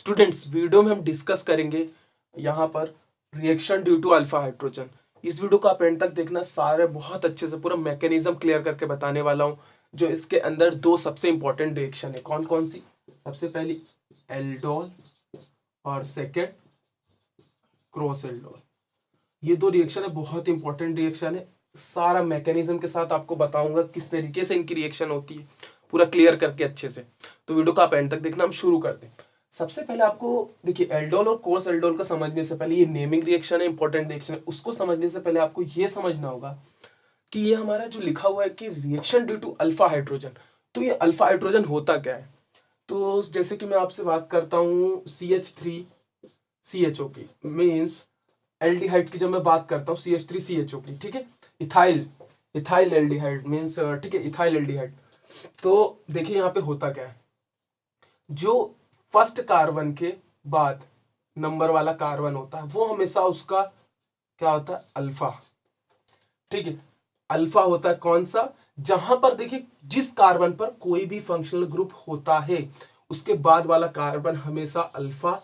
Students, video में हम discuss करेंगे यहाँ पर reaction due to alpha hydrogen. इस वीडियो को आप एंड तक देखना, सारे बहुत अच्छे से पूरा मैकेनिज्म क्लियर करके बताने वाला हूँ। जो इसके अंदर दो सबसे इंपॉर्टेंट रिएक्शन है, कौन कौन सी? सबसे पहली एल्डोल और सेकेंड क्रॉस एल्डोल। ये दो रिएक्शन है, बहुत इंपॉर्टेंट रिएक्शन है। सारा मैकेनिज्म के साथ आपको बताऊंगा किस तरीके से इनकी रिएक्शन होती है, पूरा क्लियर करके अच्छे से। तो वीडियो को आप एंड तक देखना। हम शुरू करते हैं। सबसे पहले आपको देखिए, एल्डोल और कोर्स एल्डोल का समझने से पहले, ये नेमिंग रिएक्शन है, इंपॉर्टेंट रिएक्शन है, उसको समझने से पहले आपको ये समझना होगा कि ये हमारा जो लिखा हुआ है कि reaction due to alpha hydrogen, तो ये अल्फा हाइड्रोजन होता क्या है? तो जैसे कि मैं आपसे बात करता हूँ CH3CHO की, मीन्स एल्डिहाइड की जब मैं बात करता हूँ CH3CHO की, ठीक है, इथाइल इथाइल एल्डिहाइड मीन्स, ठीक है, इथाइल एल्डिहाइड। तो देखिए यहाँ पे होता क्या है, जो फर्स्ट कार्बन के बाद नंबर वाला कार्बन होता है वो हमेशा उसका क्या होता है? अल्फा। ठीक है, अल्फा होता है कौन सा? जहां पर देखिए, जिस कार्बन पर कोई भी फंक्शनल ग्रुप होता है उसके बाद वाला कार्बन हमेशा अल्फा,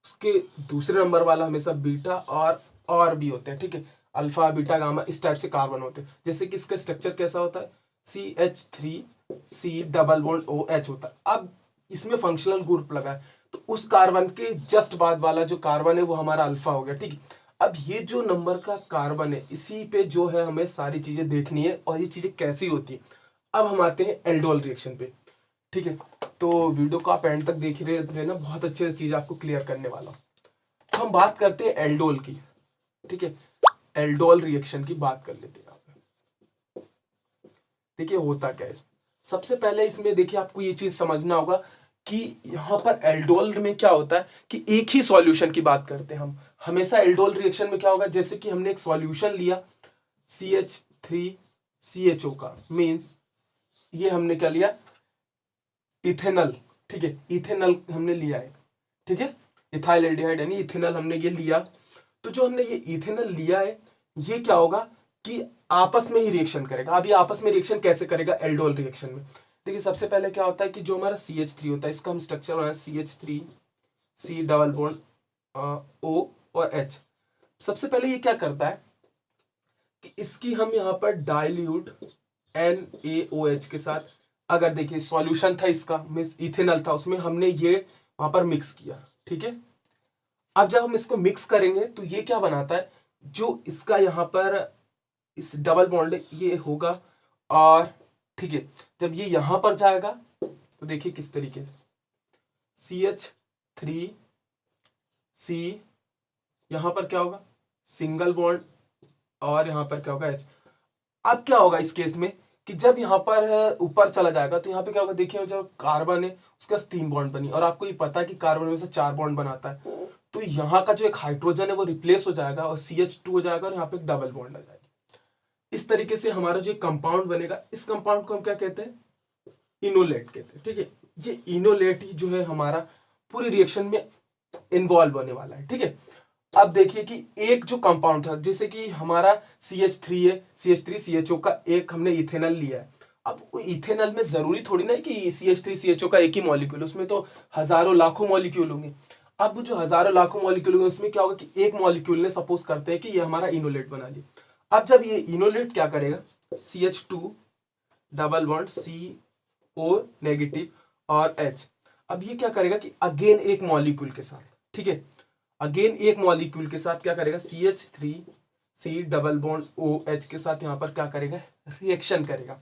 उसके दूसरे नंबर वाला हमेशा बीटा, और भी होते हैं। ठीक है, अल्फा बीटा गामा इस टाइप से कार्बन होते हैं। जैसे कि इसका स्ट्रक्चर कैसा होता है? CH3C डबल बॉन्ड OH होता है। अब इसमें फंक्शनल ग्रुप लगा है तो उस कार्बन के जस्ट बाद वाला जो कार्बन है वो हमारा अल्फा हो गया। ठीक है, अब ये जो नंबर का कार्बन है इसी पे जो है हमें सारी चीजें देखनी है और ये चीजें कैसी होती है। अब हम आते हैं एल्डोल रिएक्शन पे। ठीक है, तो वीडियो को आप एंड तक देख रहे रहना, बहुत अच्छे से चीज आपको क्लियर करने वाला हूं। तो हम बात करते हैं एल्डोल की। ठीक है, एल्डोल रिएक्शन की बात कर लेते हैं। देखिए होता क्या है इसमें। सबसे पहले इसमें देखिए आपको ये चीज समझना होगा कि यहाँ पर एल्डोल में क्या होता है कि एक ही सॉल्यूशन की बात करते हैं हम हमेशा। एल्डोल रिएक्शन में क्या होगा, जैसे कि हमने एक सॉल्यूशन लिया CH3CHO का, मींस ये हमने क्या लिया? इथेनल। ठीक है, इथेनल हमने लिया है। ठीक है, इथाइल एल्डिहाइड यानी इथेनल हमने ये लिया। तो जो हमने ये इथेनॉल लिया है, ये क्या होगा कि आपस में ही रिएक्शन करेगा। अब ये आपस में रिएक्शन कैसे करेगा एल्डोल रिएक्शन में? देखिए सबसे पहले क्या होता है कि जो हमारा CH3 होता है, इसका हम स्ट्रक्चर बनाए CH3C डबल बॉन्ड O और H। सबसे पहले ये क्या करता है कि इसकी हम यहाँ पर डाइल्यूट NaOH के साथ, अगर देखिए सॉल्यूशन था इसका, मीन्स इथेनॉल था, उसमें हमने ये वहां पर मिक्स किया। ठीक है, अब जब हम इसको मिक्स करेंगे तो ये क्या बनाता है, जो इसका यहां पर इस डबल बॉन्ड ये होगा, और ठीक है, जब ये यहां पर जाएगा तो देखिए किस तरीके से CH3C, यहां पर क्या होगा? सिंगल बॉन्ड, और यहां पर क्या होगा? H। अब क्या होगा इस केस में कि जब यहां पर ऊपर चला जाएगा तो यहां पे क्या होगा? देखिए जो कार्बन है उसके पास 3 बॉन्ड बनी, और आपको ये पता है कि कार्बन में से 4 बॉन्ड बनाता है। तो यहाँ का जो एक हाइड्रोजन है वो रिप्लेस हो जाएगा और CH2 हो जाएगा, और यहाँ पे एक डबल बॉन्ड आ जाएगी। इस तरीके से हमारा जो कंपाउंड बनेगा, इस कंपाउंड को हम क्या कहते हैं? इनोलेट कहते हैं। ठीक है, ये इनोलेट ही जो है हमारा पूरी रिएक्शन में इन्वॉल्व होने वाला है। ठीक है, अब देखिए कि एक जो कंपाउंड था, जैसे कि हमारा CH3 है, CH3CHO का एक हमने इथेनॉल लिया है। अब इथेनॉल में जरूरी थोड़ी ना है कि CH3CHO का एक ही मॉलिक्यूल, उसमें तो हजारों लाखों मॉलिक्यूल होंगे। अब जो हजारों लाखों मॉलिक्यूल होंगे उसमें क्या होगा कि एक मॉलिक्यूल ने सपोज करते हैं कि ये हमारा इनोलेट बना लिया। अब जब ये इनोलेट क्या करेगा, CH2 double bond CO negative और H, अब ये क्या करेगा कि अगेन एक मॉलिक्यूल के साथ, ठीक है, अगेन एक मॉलिक्यूल के साथ क्या करेगा, CH3C डबल बॉन्ड OH के साथ यहां पर क्या करेगा? रिएक्शन करेगा।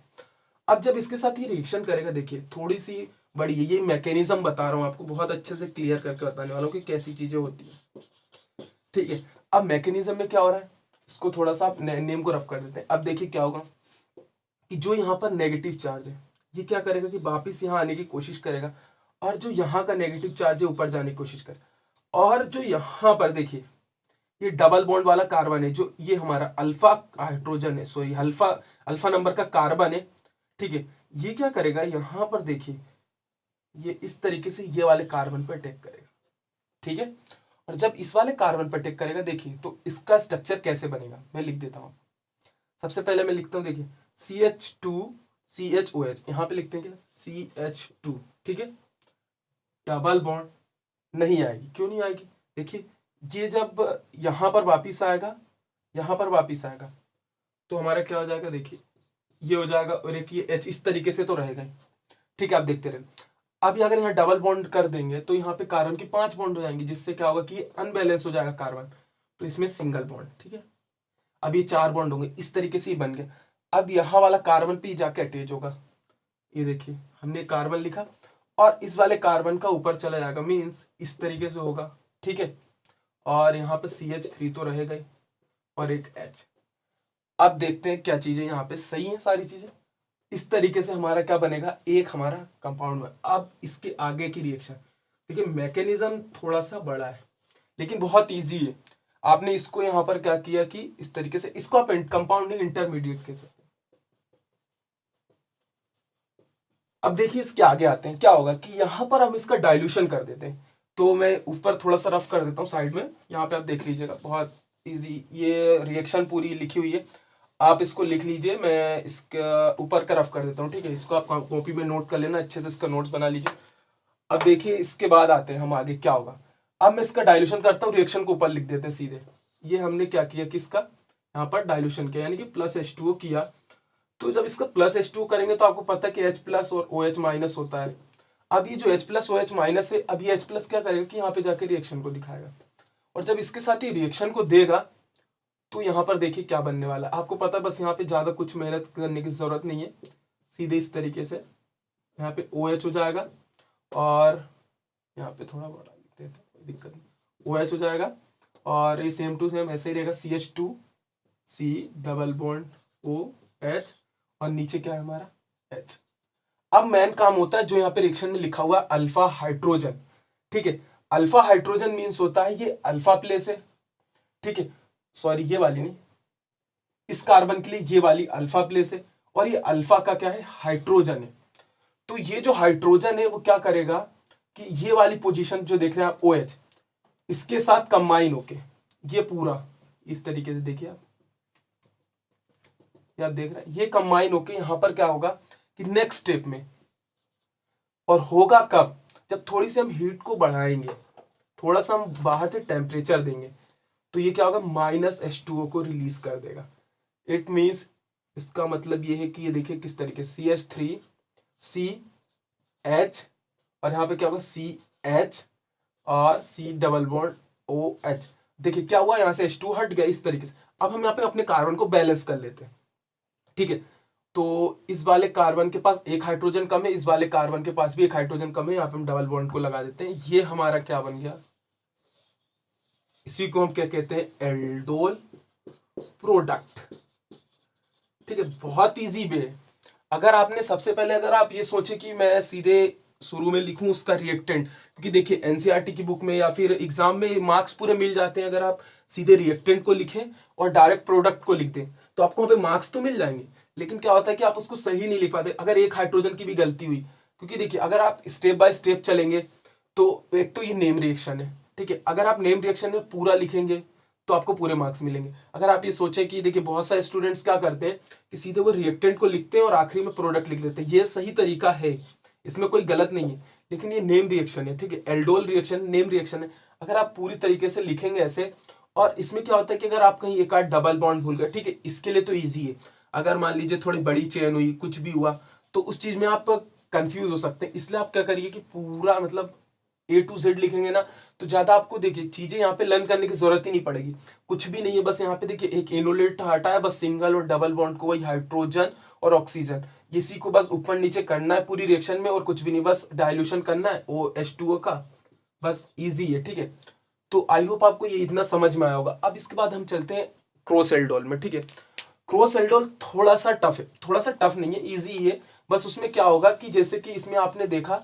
अब जब इसके साथ ये रिएक्शन करेगा, देखिए थोड़ी सी बड़ी है, ये मैकेनिज्म बता रहा हूं आपको, बहुत अच्छे से क्लियर करके बताने वाला हूं कि कैसी चीजें होती है। ठीक है, अब मैकेनिज्म में क्या हो रहा है, इसको थोड़ा सा नेम को रफ कर देते हैं। अब देखिए क्या होगा कि जो यहाँ पर नेगेटिव चार्ज है ये क्या करेगा कि वापिस यहाँ आने की कोशिश करेगा, और जो यहाँ का नेगेटिव चार्ज है ऊपर जाने की कोशिश करेगा। और जो यहाँ पर देखिए ये डबल बॉन्ड वाला कार्बन है, जो ये हमारा अल्फा हाइड्रोजन है, सॉरी अल्फा अल्फा नंबर का कार्बन है। ठीक है, ये क्या करेगा, यहां पर देखिए ये इस तरीके से ये वाले कार्बन पर अटैक करेगा। ठीक है, और जब इस वाले कार्बन पर अटैक करेगा, देखिए तो इसका स्ट्रक्चर कैसे बनेगा, मैं लिख देता हूं। सबसे पहले मैं लिखता हूं, देखिए CH2CHOH, यहां पे लिखते हैं क्या? CH2, ठीक है, डबल बॉन्ड नहीं आएगी। क्यों नहीं आएगी? देखिए, ये जब यहाँ पर वापिस आएगा, यहाँ पर वापिस आएगा, तो हमारा क्या हो जाएगा, देखिए ये हो जाएगा, और एक ये एच इस तरीके से तो रहेगा ही। ठीक है, आप देखते रहे। अब अगर यहाँ डबल बॉन्ड कर देंगे तो यहाँ पे कार्बन की 5 बॉन्ड हो जाएंगी, जिससे क्या होगा कि अनबैलेंस हो जाएगा कार्बन, तो इसमें सिंगल बॉन्ड। ठीक है, अब ये 4 बॉन्ड होंगे, इस तरीके से ही बन गया। अब यहाँ वाला कार्बन पे जाके अटैच होगा, ये देखिए हमने कार्बन लिखा, और इस वाले कार्बन का ऊपर चला जाएगा, मीन्स इस तरीके से होगा। ठीक है, और यहाँ पे CH3 तो रहेगा ही, और एक H। अब देखते हैं क्या चीजें यहाँ पे सही है, सारी चीजें। इस तरीके से हमारा क्या बनेगा, एक हमारा कंपाउंड में। अब इसके आगे की रिएक्शन देखिए, मैकेनिज्म थोड़ा सा बड़ा है लेकिन बहुत इजी है। आपने इसको यहाँ पर क्या किया कि इस तरीके से, इसको आप कंपाउंडिंग इंटरमीडिएट कह सकते हैं। अब देखिए इसके आगे आते हैं, क्या होगा कि यहाँ पर हम इसका डाइल्यूशन कर देते हैं। तो मैं ऊपर थोड़ा सा रफ कर देता हूँ साइड में, यहाँ पे आप देख लीजिएगा, बहुत इजी ये रिएक्शन पूरी लिखी हुई है, आप इसको लिख लीजिए। मैं इसका ऊपर का रफ कर देता हूँ। ठीक है, इसको आप कॉपी में नोट कर लेना, अच्छे से इसका नोट्स बना लीजिए। अब देखिए इसके बाद आते हैं हम आगे, क्या होगा। अब मैं इसका डाइल्यूशन करता हूँ, रिएक्शन को ऊपर लिख देते हैं सीधे। ये हमने क्या किया कि इसका यहाँ पर डाइल्यूशन किया, यानी कि +H2O किया। तो जब इसका +H2O करेंगे तो आपको पता है कि H+ और OH- होता है। अब ये जो H+ OH- है, अब ये H+ क्या करेगा कि यहाँ पे जाके रिएक्शन को दिखाएगा, और जब इसके साथ ही रिएक्शन को देगा तो यहाँ पर देखिए क्या बनने वाला है। आपको पता है, बस यहाँ पे ज्यादा कुछ मेहनत करने की जरूरत नहीं है, सीधे इस तरीके से यहाँ पे OH हो जाएगा, और यहाँ पे थोड़ा बड़ा लिख देते हैं, कोई दिक्कत नहीं, OH हो जाएगा। और ये सेम टू सेम ऐसे ही रहेगा, CH2 C double bond OH, और नीचे क्या है हमारा H। अब मेन काम होता है जो यहाँ पे रिएक्शन में लिखा हुआ अल्फा हाइड्रोजन। ठीक है, अल्फा हाइड्रोजन मीन्स होता है ये अल्फा प्लेस है। ठीक है, सॉरी ये वाली नहीं, इस कार्बन के लिए ये वाली अल्फा प्लेस है, और ये अल्फा का क्या है, हाइड्रोजन है। तो ये जो हाइड्रोजन है वो क्या करेगा कि ये वाली पोजीशन जो देख रहे हैं आप OH, इसके साथ कंबाइन होके ये पूरा इस तरीके से देखिए आप, ये आप देख रहे हैं, ये कंबाइन होके यहां पर क्या होगा कि नेक्स्ट स्टेप में, और होगा कब, जब थोड़ी सी हम हीट को बढ़ाएंगे, थोड़ा सा हम बाहर से टेम्परेचर देंगे, तो ये क्या होगा, -H2O को रिलीज कर देगा। इट मीन्स इसका मतलब ये है कि ये देखिए किस तरीके से CH3 CH, और यहाँ पे क्या होगा CH और C डबल बॉन्ड OH। देखिए क्या हुआ, यहाँ से H2 हट गया इस तरीके से। अब हम यहाँ पे अपने कार्बन को बैलेंस कर लेते हैं। ठीक है, तो इस वाले कार्बन के पास एक हाइड्रोजन कम है, इस वाले कार्बन के पास भी एक हाइड्रोजन कम है, यहाँ पे हम डबल बॉन्ड को लगा देते हैं। ये हमारा क्या बन गया, इसी को हम क्या कहते हैं, एल्डोल प्रोडक्ट। ठीक है, बहुत इजी वे है। अगर आपने सबसे पहले अगर आप ये सोचे कि मैं सीधे शुरू में लिखूं उसका रिएक्टेंट, क्योंकि देखिए एनसीईआरटी की बुक में या फिर एग्जाम में मार्क्स पूरे मिल जाते हैं, अगर आप सीधे रिएक्टेंट को लिखें और डायरेक्ट प्रोडक्ट को लिख दें तो आपको वहाँ पे मार्क्स तो मिल जाएंगे, लेकिन क्या होता है कि आप उसको सही नहीं लिख पाते अगर एक हाइड्रोजन की भी गलती हुई। क्योंकि देखिए अगर आप स्टेप बाय स्टेप चलेंगे तो एक तो ये नेम रिएक्शन है। ठीक है, अगर आप नेम रिएक्शन में पूरा लिखेंगे तो आपको पूरे मार्क्स मिलेंगे। अगर आप ये सोचें कि देखिए बहुत सारे स्टूडेंट्स क्या करते हैं कि सीधे वो रिएक्टेंट को लिखते हैं और आखिरी में प्रोडक्ट लिख देते हैं, ये सही तरीका है, इसमें कोई गलत नहीं है, लेकिन ये नेम रिएक्शन है। ठीक है, एल्डोल रिएक्शन नेम रिएक्शन है। अगर आप पूरी तरीके से लिखेंगे ऐसे, और इसमें क्या होता है कि अगर आप कहीं एक आध डबल बॉन्ड भूल गए, ठीक है, इसके लिए तो ईजी है। अगर मान लीजिए थोड़ी बड़ी चेन हुई, कुछ भी हुआ, तो उस चीज में आप कंफ्यूज हो सकते हैं। इसलिए आप क्या करिए कि पूरा मतलब A to Z लिखेंगे ना, तो ज्यादा आपको देखिए चीजें यहाँ पे लर्न करने की जरूरत ही नहीं पड़ेगी। कुछ भी नहीं है, बस यहाँ पे देखिए एक इनोलेट हटा है, बस सिंगल और डबल बॉन्ड को, वही हाइड्रोजन और ऑक्सीजन, इसी को बस ऊपर नीचे करना है पूरी रिएक्शन में, और कुछ भी नहीं, बस डाइल्यूशन करना है OH2O का, बस इजी है। ठीक है, तो आई होप आपको ये इतना समझ में आया होगा। अब इसके बाद हम चलते हैं क्रॉस एल्डोल में। ठीक है, क्रॉस एल्डोल थोड़ा सा टफ है, थोड़ा सा टफ नहीं है, इजी है। बस उसमें क्या होगा कि जैसे कि इसमें आपने देखा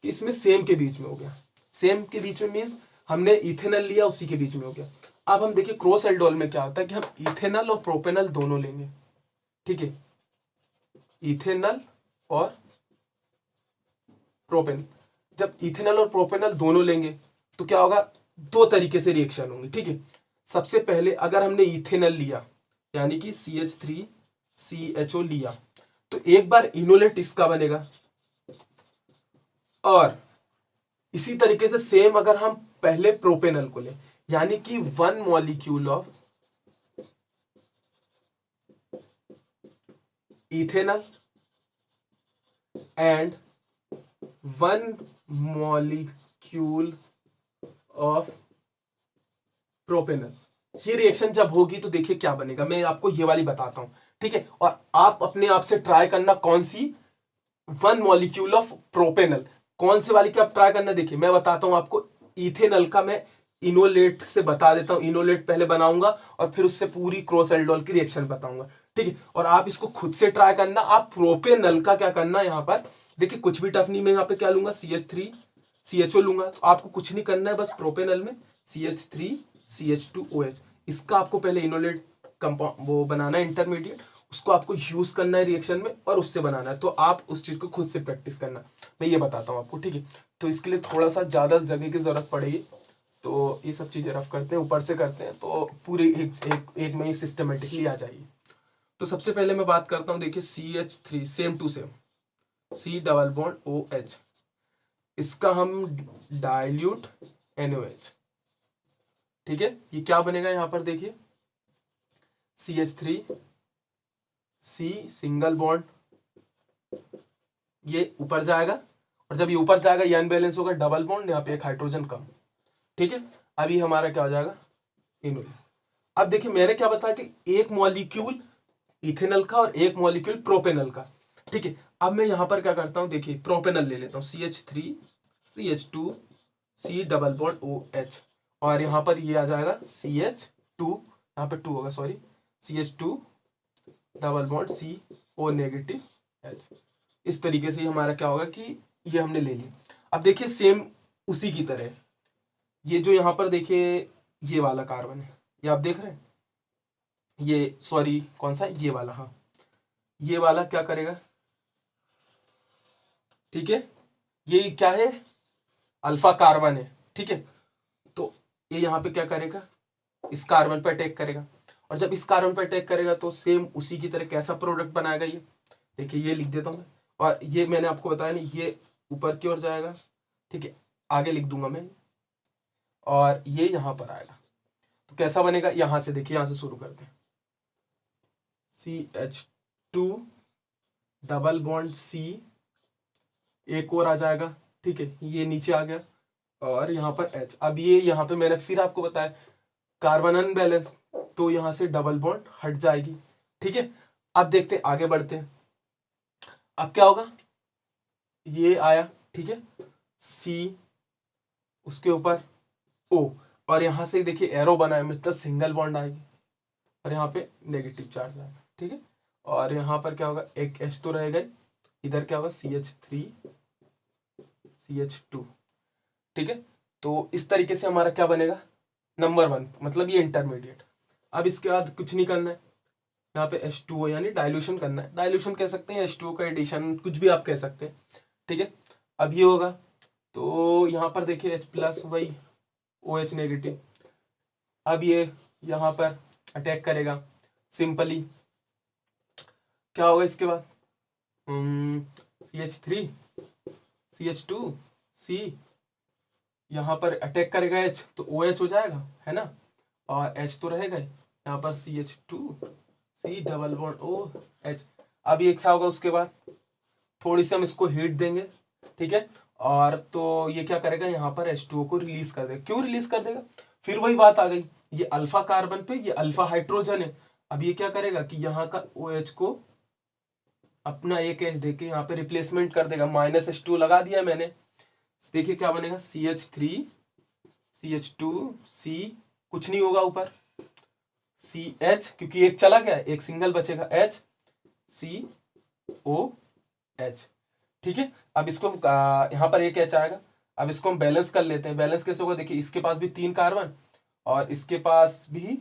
कि इसमें सेम के बीच में हो गया, सेम के बीच में मीन्स हमने इथेनॉल लिया, उसी के बीच में हो गया। अब हम देखिए क्रॉस एल्डोल में क्या होता है कि हम इथेनॉल और प्रोपेनॉल दोनों लेंगे। ठीक है, इथेनॉल और प्रोपेन, जब इथेनॉल और प्रोपेनॉल दोनों लेंगे तो क्या होगा, दो तरीके से रिएक्शन होंगे। ठीक है, सबसे पहले अगर हमने इथेनॉल लिया यानी कि CH3CHO लिया, तो एक बार इनोलेट इसका बनेगा, और इसी तरीके से सेम अगर हम पहले प्रोपेनल को लें, यानी कि 1 molecule of ethanol and 1 molecule of propanal, ये रिएक्शन जब होगी तो देखिए क्या बनेगा, मैं आपको ये वाली बताता हूं, ठीक है। और आप अपने आप से ट्राई करना कौन सी, 1 मॉलिक्यूल ऑफ प्रोपेनल, कौन सी वाली की आप ट्राई करना। देखिए मैं बताता हूं आपको, इथेनॉल का मैं इनोलेट से बता देता हूं, इनोलेट पहले बनाऊंगा और फिर उससे पूरी क्रॉस एल्डोल की रिएक्शन बताऊंगा, ठीक है। और आप इसको खुद से ट्राई करना। आप प्रोपेनल का क्या करना, यहाँ पर देखिए कुछ भी टफ नहीं, मैं यहाँ पे क्या लूंगा, CH3CHO लूंगा। तो आपको कुछ नहीं करना है, बस प्रोपेनल में CH3CH2OH, इसका आपको पहले इनोलेट कंपाउंड वो बनाना है इंटरमीडिएट, उसको आपको यूज करना है रिएक्शन में और उससे बनाना है। तो आप उस चीज को खुद से प्रैक्टिस करना, मैं ये बताता हूँ आपको, ठीक है। तो इसके लिए थोड़ा सा ज्यादा जगह की जरूरत पड़ेगी, तो ये सब चीजें रफ करते हैं, ऊपर से करते हैं, तो पूरी एक में ही सिस्टमेटिकली आ जाएगी। तो सबसे पहले मैं बात करता हूँ, देखिए CH3 same to same, C double bond OH, इसका हम डाइल्यूट NOH, ठीक है। ये क्या बनेगा यहाँ पर देखिए, CH3C सिंगल बॉन्ड, ये ऊपर जाएगा, और जब ये ऊपर जाएगा ये अनबैलेंस होगा, डबल बॉन्ड, यहाँ पे एक हाइड्रोजन कम, ठीक है। अभी हमारा क्या हो जाएगा, इनोल। अब देखिए मैंने क्या बताया कि एक मॉलिक्यूल इथेनॉल का और एक मॉलिक्यूल प्रोपेनल का, ठीक है। अब मैं यहां पर क्या करता हूं, देखिए प्रोपेनल ले लेता हूं, CH3CH2C डबल बॉन्ड OH, और यहां पर ये आ जाएगा CH2, यहाँ पे 2 होगा sorry, CH2 double bond CO negative H। इस तरीके से हमारा क्या होगा कि ये हमने ले लिया। अब देखिए सेम उसी की तरह, ये जो यहाँ पर देखिए ये वाला कार्बन है, ये आप देख रहे हैं, ये सॉरी कौन सा, ये वाला, हाँ ये वाला क्या करेगा, ठीक है। ये क्या है, अल्फा कार्बन है, ठीक है। तो ये यहाँ पे क्या करेगा, इस कार्बन पर अटैक करेगा, और जब इस कार्बन पर अटैक करेगा तो सेम उसी की तरह कैसा प्रोडक्ट बनाएगा ये, देखिए ये लिख देता हूँ मैं, और ये मैंने आपको बताया नहीं, ये ऊपर की ओर जाएगा, ठीक है, आगे लिख दूंगा मैं, और ये यहाँ पर आएगा। तो कैसा बनेगा, यहां से देखिए, यहां से शुरू करते हैं, CH2 डबल बॉन्ड C, एक और आ जाएगा, ठीक है, ये नीचे आ गया, और यहाँ पर H। अब ये यहाँ पे मैंने फिर आपको बताया कार्बन अनबैलेंस, तो यहाँ से डबल बॉन्ड हट जाएगी, ठीक है। अब देखते हैं, आगे बढ़ते हैं, अब क्या होगा, ये आया, ठीक है, C, उसके ऊपर O, और यहाँ से देखिए एरो बना है, मतलब सिंगल बॉन्ड आएगी, और यहाँ पे नेगेटिव चार्ज आएगा, ठीक है। और यहाँ पर क्या होगा, एक H तो रहेगा, इधर क्या होगा, CH3CH2, ठीक है। तो इस तरीके से हमारा क्या बनेगा, नंबर 1, मतलब ये इंटरमीडिएट। अब इसके बाद कुछ नहीं करना है, यहाँ पे H2O यानी डाइल्यूशन करना है, डाइल्यूशन कह सकते हैं, H2O का एडिशन, कुछ भी आप कह सकते हैं, ठीक है। अब ये होगा, तो यहाँ पर देखिए H+ वही OH नेगेटिव, अब ये यहाँ पर अटैक करेगा, सिंपली क्या होगा इसके बाद, CH3CH2C, यहाँ पर अटैक करेगा H, तो OH हो जाएगा, है ना, और H तो रहेगा ही, यहाँ पर CH2C डबल बॉन्ड OH। अब ये क्या होगा उसके बाद, थोड़ी सी हम इसको हीट देंगे, ठीक है, और तो ये क्या करेगा, यहाँ पर H2O को रिलीज कर देगा। क्यों रिलीज कर देगा, फिर वही बात आ गई, ये अल्फा कार्बन पे ये अल्फा हाइड्रोजन है, अब ये क्या करेगा कि यहाँ का OH को अपना एक H देके यहाँ पे रिप्लेसमेंट कर देगा, -H2 लगा दिया मैंने, देखिए क्या बनेगा, CH3CH2C, कुछ नहीं होगा ऊपर, CH, क्योंकि एक चला गया, एक सिंगल बचेगा, HCOH, ठीक है। अब इसको हम यहाँ पर एक H आएगा, अब इसको हम बैलेंस कर लेते हैं, बैलेंस कैसे होगा, देखिए इसके पास भी 3 कार्बन, और इसके पास भी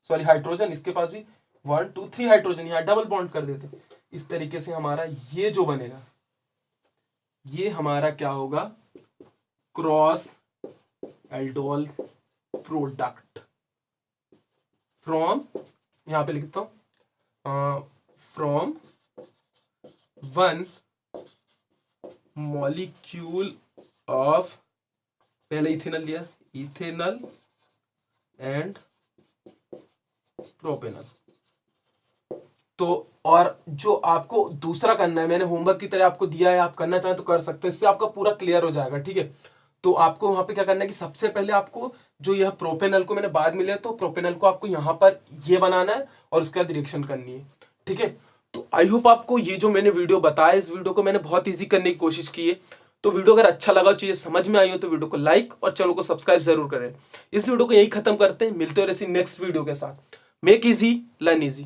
सॉरी हाइड्रोजन, इसके पास भी 1 2 3 हाइड्रोजन, यहाँ डबल बॉन्ड कर देते हैं। इस तरीके से हमारा ये जो बनेगा, ये हमारा क्या होगा, क्रॉस एल्डोल प्रोडक्ट फ्रॉम, यहाँ पे लिखता हूं, फ्रॉम 1 मॉलिक्यूल ऑफ पहले इथेनॉल लिया, इथेनॉल एंड प्रोपेनॉल। तो और जो आपको दूसरा करना है, मैंने होमवर्क की तरह आपको दिया है, आप करना चाहें तो कर सकते हैं, इससे आपका पूरा क्लियर हो जाएगा, ठीक है। तो आपको वहां पे क्या करना है कि सबसे पहले आपको जो यह प्रोपेनॉल को मैंने बाद में लिया, तो प्रोपेनॉल को आपको यहाँ पर ये बनाना है और उसके बाद रिएक्शन करनी है, ठीक है। तो आई होप आपको ये जो मैंने वीडियो बताया, इस वीडियो को मैंने बहुत ईजी करने की कोशिश की है। तो वीडियो अगर अच्छा लगा, चीजें समझ में आई हो, तो वीडियो को लाइक और चैनल को सब्सक्राइब जरूर करें। इस वीडियो को यही खत्म करते हैं, मिलते हैं ऐसी नेक्स्ट वीडियो के साथ। Make easy learn easy.